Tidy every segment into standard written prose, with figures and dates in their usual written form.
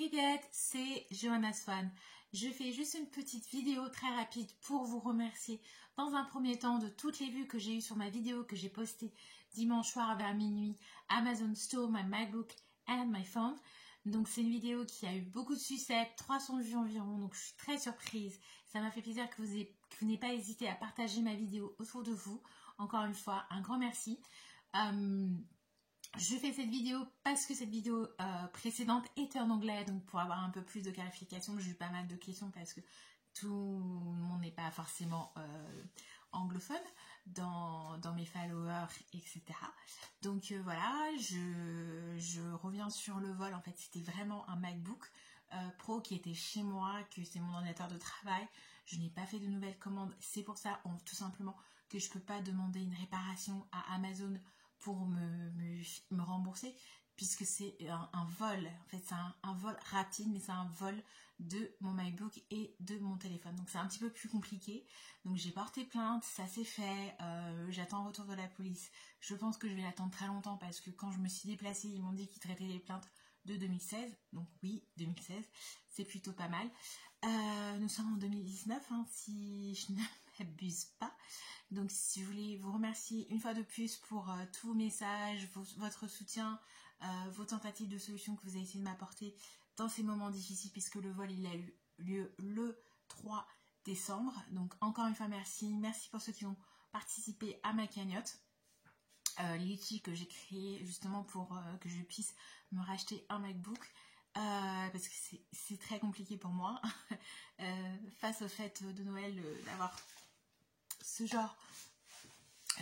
Привет, c'est Johanna Swan. Je fais juste une petite vidéo très rapide pour vous remercier dans un premier temps de toutes les vues que j'ai eues sur ma vidéo que j'ai postée dimanche soir vers minuit. Amazon Store my MacBook and my phone. Donc c'est une vidéo qui a eu beaucoup de succès, 300 vues environ, donc je suis très surprise. Ça m'a fait plaisir que vous n'ayez pas hésité à partager ma vidéo autour de vous. Encore une fois, un grand merci. Je fais cette vidéo parce que cette vidéo précédente était en anglais, donc pour avoir un peu plus de clarification, j'ai eu pas mal de questions parce que tout le monde n'est pas forcément anglophone dans mes followers, etc. Donc voilà, je reviens sur le vol. En fait, c'était vraiment un MacBook Pro qui était chez moi, que c'est mon ordinateur de travail. Je n'ai pas fait de nouvelles commandes, c'est pour ça tout simplement que je ne peux pas demander une réparation à Amazon pour me rembourser, puisque c'est un vol. En fait, c'est un vol rapide, mais c'est un vol de mon MacBook et de mon téléphone. Donc, c'est un petit peu plus compliqué. Donc, j'ai porté plainte, ça s'est fait. J'attends un retour de la police. Je pense que je vais l'attendre très longtemps parce que quand je me suis déplacée, ils m'ont dit qu'ils traitaient les plaintes de 2016. Donc, oui, 2016, c'est plutôt pas mal. Nous sommes en 2019, hein, si je ne m'abuse pas. Donc si je voulais vous remercier une fois de plus pour tous vos messages, votre soutien, vos tentatives de solution que vous avez essayé de m'apporter dans ces moments difficiles, puisque le vol il a eu lieu le 3 décembre. Donc encore une fois merci. Merci pour ceux qui ont participé à ma cagnotte. Litchi que j'ai créé justement pour que je puisse me racheter un MacBook. Parce que c'est très compliqué pour moi face au fait de Noël d'avoir ce genre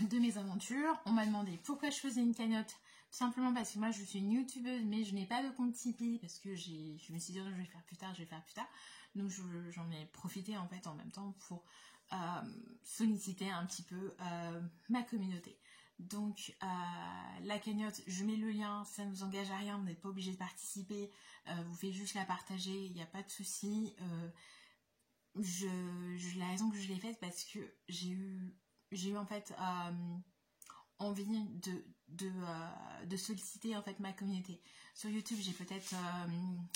de mésaventures. On m'a demandé pourquoi je faisais une cagnotte. Tout simplement parce que moi je suis une youtubeuse, mais je n'ai pas de compte Tipeee parce que je me suis dit je vais faire plus tard, donc j'en ai profité en fait en même temps pour solliciter un petit peu ma communauté. Donc la cagnotte, je mets le lien, ça ne vous engage à rien, vous n'êtes pas obligé de participer, vous faites juste la partager, il n'y a pas de souci. La raison que je l'ai faite parce que j'ai eu en fait envie de solliciter en fait ma communauté. Sur YouTube j'ai peut-être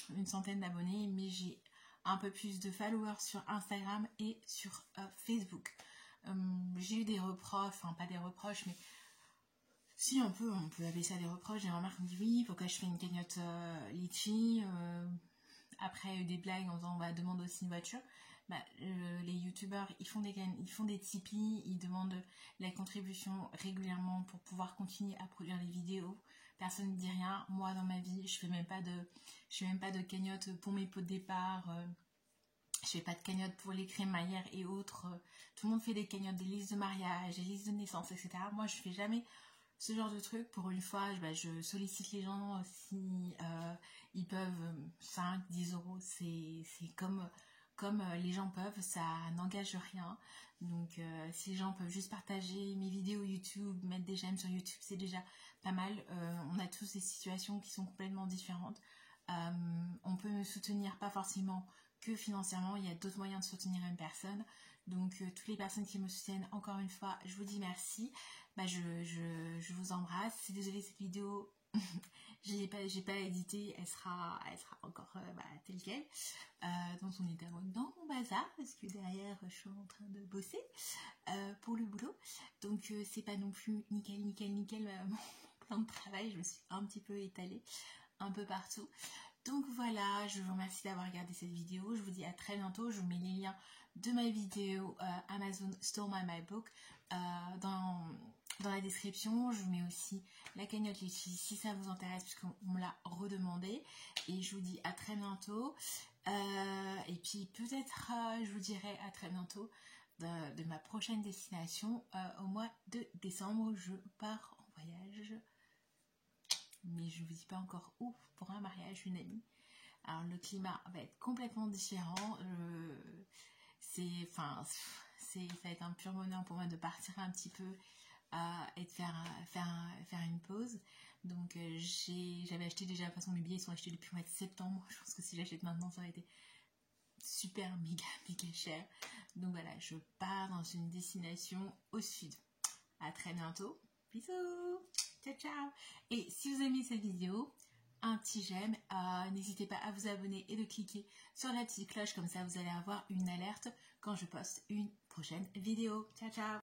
une centaine d'abonnés, mais j'ai un peu plus de followers sur Instagram et sur Facebook. J'ai eu des reproches, enfin pas des reproches, mais si on peut appeler ça des reproches. J'ai remarqué, me dit oui, pourquoi je fais une cagnotte Litchi, après des blagues en disant on va demander aussi une voiture. Les youtubeurs ils font des Tipeee, ils demandent la contribution régulièrement pour pouvoir continuer à produire des vidéos. Personne ne dit rien. Moi dans ma vie je fais même pas de cagnotte pour mes pots de départ, je fais pas de cagnotte pour les crémaillères et autres. Tout le monde fait des cagnottes, des listes de mariage, des listes de naissance, etc. Moi je fais jamais ce genre de truc. Pour une fois je sollicite les gens si ils peuvent 5, 10 euros, c'est comme les gens peuvent, ça n'engage rien. Donc si les gens peuvent juste partager mes vidéos YouTube, mettre des j'aime sur YouTube, c'est déjà pas mal. On a tous des situations qui sont complètement différentes. On peut me soutenir pas forcément que financièrement, il y a d'autres moyens de soutenir une personne. Donc toutes les personnes qui me soutiennent, encore une fois, je vous dis merci. Je vous embrasse. C'est désolée, cette vidéo j'ai pas édité, elle sera encore telle quelle, dans son état, dans mon bazar, parce que derrière je suis en train de bosser pour le boulot, donc c'est pas non plus nickel mon plan de travail. Je me suis un petit peu étalée un peu partout. Donc voilà, je vous remercie d'avoir regardé cette vidéo. Je vous dis à très bientôt. Je vous mets les liens de ma vidéo Amazon Store My MacBook dans la description. Je vous mets aussi la cagnotte Litchi si ça vous intéresse, puisqu'on me l'a redemandé. Et je vous dis à très bientôt. Et puis peut-être je vous dirai à très bientôt de ma prochaine destination au mois de décembre. Je pars en voyage, mais je ne vous dis pas encore où, pour un mariage, une amie. Alors le climat va être complètement différent. Ça va être un pur bonheur pour moi de partir un petit peu et de faire une pause. Donc j'avais acheté déjà, de toute façon mes billets sont achetés depuis le mois de septembre. Je pense que si j'achète maintenant ça aurait été super méga cher. Donc voilà, je pars dans une destination au sud. À très bientôt. Bisous. Ciao ciao. Et si vous aimez cette vidéo, un petit j'aime. N'hésitez pas à vous abonner et de cliquer sur la petite cloche, comme ça vous allez avoir une alerte quand je poste une prochaine vidéo. Ciao ciao!